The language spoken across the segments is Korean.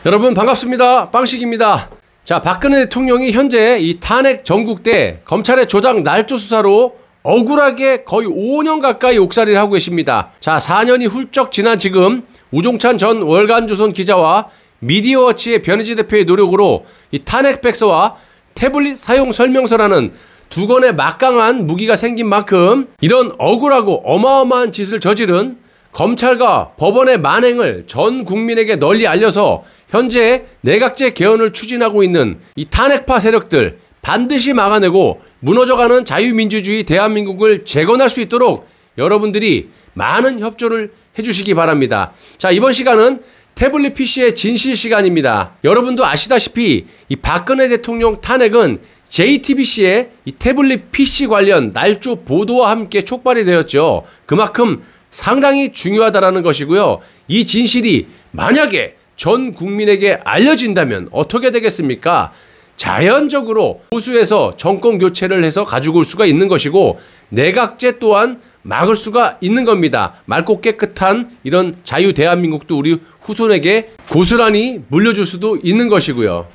여러분 반갑습니다. 빵식입니다. 자, 박근혜 대통령이 현재 이 탄핵 전국대 검찰의 조작 날조 수사로 억울하게 거의 5년 가까이 옥살이를 하고 계십니다. 자, 4년이 훌쩍 지난 지금 우종찬 전 월간조선 기자와 미디어워치의 변희재 대표의 노력으로 이 탄핵 백서와 태블릿 사용 설명서라는 두 건의 막강한 무기가 생긴 만큼 이런 억울하고 어마어마한 짓을 저지른 검찰과 법원의 만행을 전 국민에게 널리 알려서 현재 내각제 개헌을 추진하고 있는 이 탄핵파 세력들 반드시 막아내고 무너져가는 자유민주주의 대한민국을 재건할 수 있도록 여러분들이 많은 협조를 해주시기 바랍니다. 자, 이번 시간은 태블릿 PC의 진실 시간입니다. 여러분도 아시다시피 이 박근혜 대통령 탄핵은 JTBC의 이 태블릿 PC 관련 날조 보도와 함께 촉발이 되었죠. 그만큼 상당히 중요하다라는 것이고요. 이 진실이 만약에 전 국민에게 알려진다면 어떻게 되겠습니까? 자연적으로 보수에서 정권 교체를 해서 가지고 올 수가 있는 것이고 내각제 또한 막을 수가 있는 겁니다. 맑고 깨끗한 이런 자유 대한민국도 우리 후손에게 고스란히 물려줄 수도 있는 것이고요.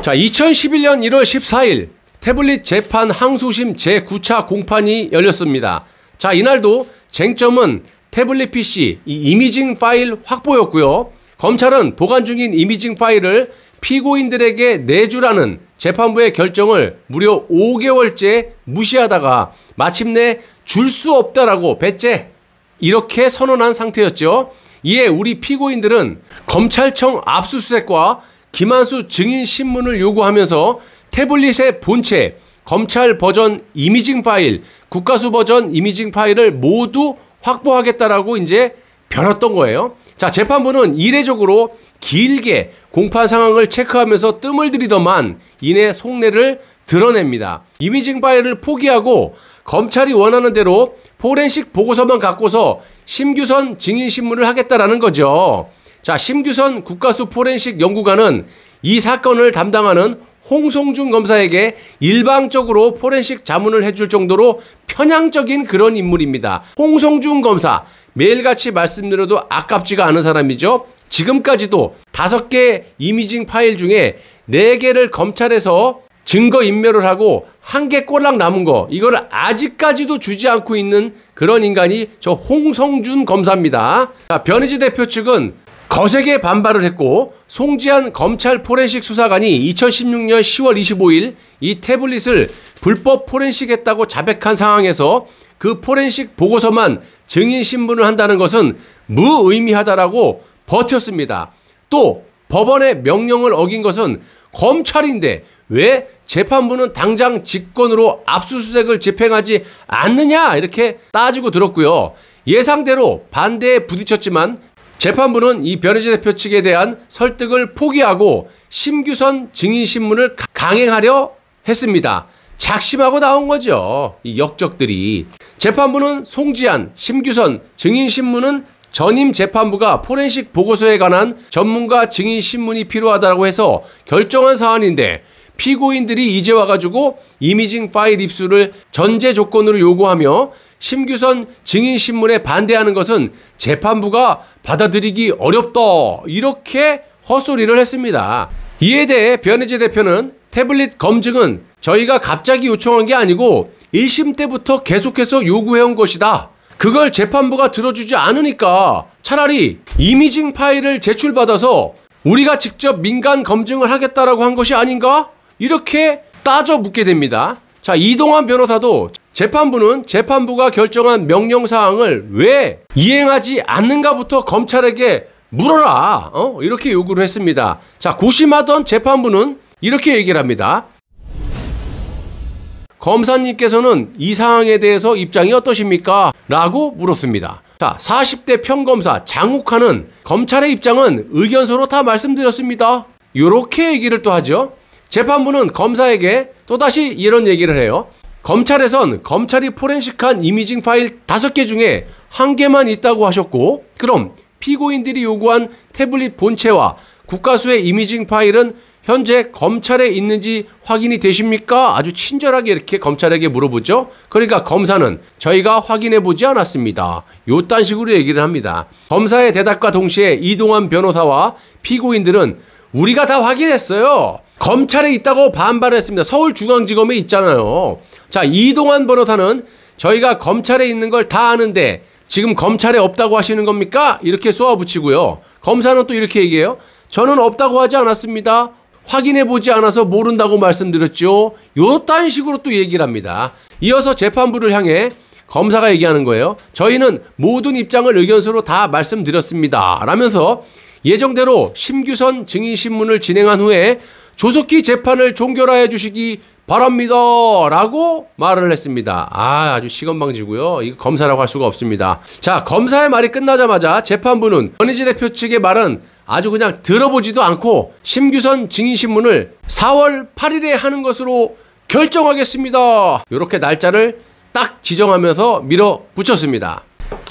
자, 2011년 1월 14일 태블릿 재판 항소심 제9차 공판이 열렸습니다. 자, 이날도 쟁점은 태블릿 PC 이 이미징 파일 확보였고요. 검찰은 보관 중인 이미징 파일을 피고인들에게 내주라는 재판부의 결정을 무려 5개월째 무시하다가 마침내 줄 수 없다라고 배째 이렇게 선언한 상태였죠. 이에 우리 피고인들은 검찰청 압수수색과 김한수 증인 신문을 요구하면서 태블릿의 본체, 검찰 버전 이미징 파일, 국가수 버전 이미징 파일을 모두 확보하겠다라고 이제 벼렀던 거예요. 자, 재판부는 이례적으로 길게 공판 상황을 체크하면서 뜸을 들이더만 이내 속내를 드러냅니다. 이미징 파일을 포기하고 검찰이 원하는 대로 포렌식 보고서만 갖고서 심규선 증인 신문을 하겠다라는 거죠. 자, 심규선 국가수 포렌식 연구관은 이 사건을 담당하는 홍성준 검사에게 일방적으로 포렌식 자문을 해줄 정도로 편향적인 그런 인물입니다. 홍성준 검사 매일같이 말씀드려도 아깝지가 않은 사람이죠. 지금까지도 5개 이미징 파일 중에 4개를 검찰에서 증거인멸을 하고 1개 꼴랑 남은 거 이거를 아직까지도 주지 않고 있는 그런 인간이 저 홍성준 검사입니다. 자, 변희재 대표 측은 거세게 반발을 했고 송지한 검찰 포렌식 수사관이 2016년 10월 25일 이 태블릿을 불법 포렌식했다고 자백한 상황에서 그 포렌식 보고서만 증인 신문을 한다는 것은 무의미하다라고 버텼습니다. 또 법원의 명령을 어긴 것은 검찰인데 왜 재판부는 당장 직권으로 압수수색을 집행하지 않느냐 이렇게 따지고 들었고요. 예상대로 반대에 부딪혔지만 재판부는 이 변희재 대표 측에 대한 설득을 포기하고 심규선 증인 신문을 강행하려 했습니다. 작심하고 나온 거죠. 이 역적들이. 재판부는 송지한, 심규선 증인 신문은 전임 재판부가 포렌식 보고서에 관한 전문가 증인 신문이 필요하다고 해서 결정한 사안인데 피고인들이 이제 와가지고 이미징 파일 입수를 전제 조건으로 요구하며 심규선 증인 신문에 반대하는 것은 재판부가 받아들이기 어렵다 이렇게 헛소리를 했습니다. 이에 대해 변희재 대표는 태블릿 검증은 저희가 갑자기 요청한 게 아니고 1심 때부터 계속해서 요구해온 것이다. 그걸 재판부가 들어주지 않으니까 차라리 이미징 파일을 제출받아서 우리가 직접 민간 검증을 하겠다라고 한 것이 아닌가? 이렇게 따져 묻게 됩니다. 자, 이동환 변호사도 재판부는 재판부가 결정한 명령사항을 왜 이행하지 않는가부터 검찰에게 물어라. 이렇게 요구를 했습니다. 자, 고심하던 재판부는 이렇게 얘기를 합니다. 검사님께서는 이 사항에 대해서 입장이 어떠십니까? 라고 물었습니다. 자, 40대 평검사 장욱하는 검찰의 입장은 의견서로 다 말씀드렸습니다. 요렇게 얘기를 또 하죠. 재판부는 검사에게 또다시 이런 얘기를 해요. 검찰에선 검찰이 포렌식한 이미징 파일 5개 중에 1개만 있다고 하셨고 그럼 피고인들이 요구한 태블릿 본체와 국가수의 이미징 파일은 현재 검찰에 있는지 확인이 되십니까? 아주 친절하게 이렇게 검찰에게 물어보죠. 그러니까 검사는 저희가 확인해 보지 않았습니다. 요딴 식으로 얘기를 합니다. 검사의 대답과 동시에 이동환 변호사와 피고인들은 우리가 다 확인했어요. 검찰에 있다고 반발했습니다. 서울중앙지검에 있잖아요. 자, 이동환 변호사는 저희가 검찰에 있는 걸 다 아는데 지금 검찰에 없다고 하시는 겁니까? 이렇게 쏘아붙이고요. 검사는 또 이렇게 얘기해요. 저는 없다고 하지 않았습니다. 확인해보지 않아서 모른다고 말씀드렸죠. 요딴 식으로 또 얘기를 합니다. 이어서 재판부를 향해 검사가 얘기하는 거예요. 저희는 모든 입장을 의견서로 다 말씀드렸습니다. 라면서 예정대로 심규선 증인신문을 진행한 후에 조속히 재판을 종결하여 주시기 바랍니다. 라고 말을 했습니다. 아주 시건방지고요. 이거 검사라고 할 수가 없습니다. 자, 검사의 말이 끝나자마자 재판부는 권희지 대표 측의 말은 아주 그냥 들어보지도 않고 심규선 증인신문을 4월 8일에 하는 것으로 결정하겠습니다. 이렇게 날짜를 딱 지정하면서 밀어붙였습니다.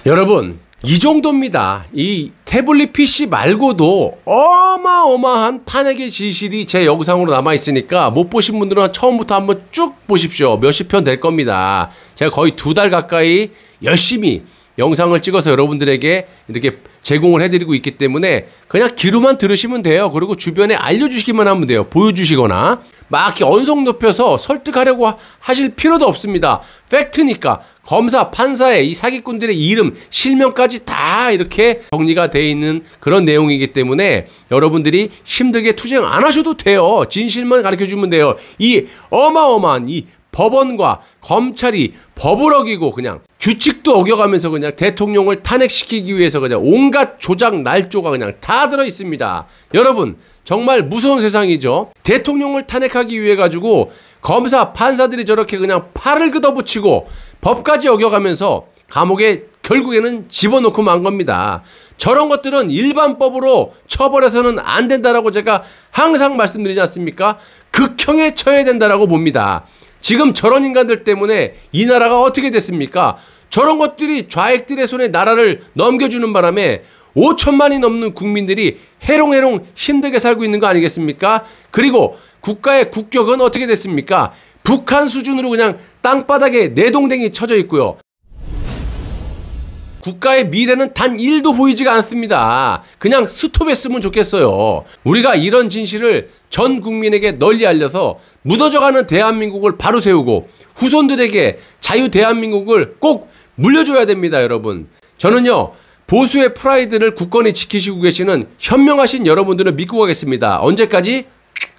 여러분, 이 정도입니다. 이 태블릿 PC 말고도 어마어마한 탄핵의 진실이 제 영상으로 남아있으니까 못 보신 분들은 처음부터 한번 쭉 보십시오. 몇십 편 될 겁니다. 제가 거의 2달 가까이 열심히 영상을 찍어서 여러분들에게 이렇게 제공을 해드리고 있기 때문에 그냥 귀로만 들으시면 돼요. 그리고 주변에 알려주시기만 하면 돼요. 보여주시거나 막 이렇게 언성 높여서 설득하려고 하실 필요도 없습니다. 팩트니까 검사, 판사의 이 사기꾼들의 이름, 실명까지 다 이렇게 정리가 되어 있는 그런 내용이기 때문에 여러분들이 힘들게 투쟁 안 하셔도 돼요. 진실만 가르쳐주면 돼요. 이 어마어마한 이 법원과 검찰이 법을 어기고 그냥 규칙도 어겨가면서 그냥 대통령을 탄핵시키기 위해서 그냥 온갖 조작 날조가 그냥 다 들어 있습니다. 여러분, 정말 무서운 세상이죠. 대통령을 탄핵하기 위해 가지고 검사, 판사들이 저렇게 그냥 팔을 걷어붙이고 법까지 어겨가면서 감옥에 결국에는 집어넣고 만 겁니다. 저런 것들은 일반법으로 처벌해서는 안 된다라고 제가 항상 말씀드리지 않습니까? 극형에 처해야 된다라고 봅니다. 지금 저런 인간들 때문에 이 나라가 어떻게 됐습니까? 저런 것들이 좌익들의 손에 나라를 넘겨주는 바람에 5천만이 넘는 국민들이 해롱해롱 힘들게 살고 있는 거 아니겠습니까? 그리고 국가의 국격은 어떻게 됐습니까? 북한 수준으로 그냥 땅바닥에 내동댕이 쳐져 있고요. 국가의 미래는 단 1도 보이지가 않습니다. 그냥 스톱했으면 좋겠어요. 우리가 이런 진실을 전 국민에게 널리 알려서 무너져가는 대한민국을 바로 세우고 후손들에게 자유 대한민국을 꼭 물려줘야 됩니다, 여러분. 저는요, 보수의 프라이드를 굳건히 지키시고 계시는 현명하신 여러분들을 믿고 가겠습니다. 언제까지?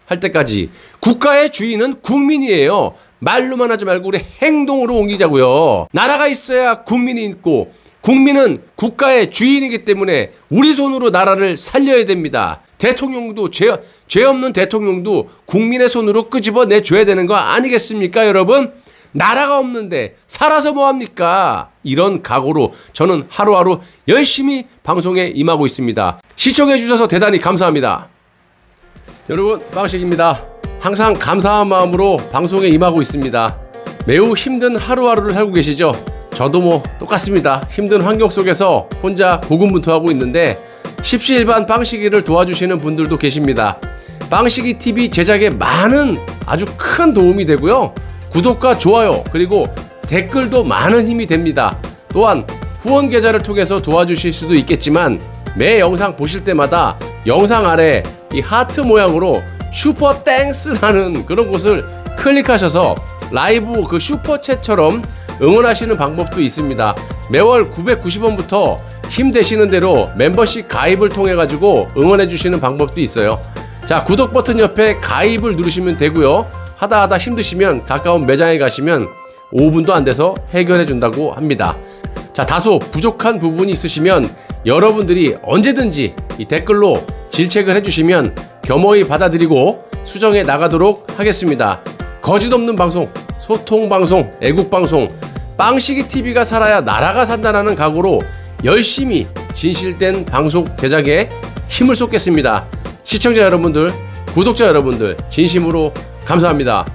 할 때까지. 국가의 주인은 국민이에요. 말로만 하지 말고 우리 행동으로 옮기자고요. 나라가 있어야 국민이 있고 국민은 국가의 주인이기 때문에 우리 손으로 나라를 살려야 됩니다. 대통령도 죄 없는 대통령도 국민의 손으로 끄집어내줘야 되는 거 아니겠습니까, 여러분? 나라가 없는데 살아서 뭐합니까? 이런 각오로 저는 하루하루 열심히 방송에 임하고 있습니다. 시청해주셔서 대단히 감사합니다. 여러분, 빵식입니다. 항상 감사한 마음으로 방송에 임하고 있습니다. 매우 힘든 하루하루를 살고 계시죠? 저도 뭐 똑같습니다. 힘든 환경 속에서 혼자 고군분투하고 있는데 십시일반 빵식이를 도와주시는 분들도 계십니다. 빵식이 TV 제작에 많은 아주 큰 도움이 되고요. 구독과 좋아요 그리고 댓글도 많은 힘이 됩니다. 또한 후원 계좌를 통해서 도와주실 수도 있겠지만 매 영상 보실 때마다 영상 아래 이 하트 모양으로 슈퍼 땡스라는 그런 곳을 클릭하셔서 라이브 그 슈퍼챗처럼 응원하시는 방법도 있습니다. 매월 990원부터 힘되시는 대로 멤버십 가입을 통해 가지고 응원해 주시는 방법도 있어요. 자, 구독 버튼 옆에 가입을 누르시면 되고요. 하다 힘드시면 가까운 매장에 가시면 5분도 안 돼서 해결해 준다고 합니다. 자, 다소 부족한 부분이 있으시면 여러분들이 언제든지 이 댓글로 질책을 해주시면 겸허히 받아들이고 수정해 나가도록 하겠습니다. 거짓 없는 방송, 소통 방송, 애국 방송, 빵식이 TV가 살아야 나라가 산다라는 각오로 열심히 진실된 방송 제작에 힘을 쏟겠습니다. 시청자 여러분들, 구독자 여러분들 진심으로 감사합니다.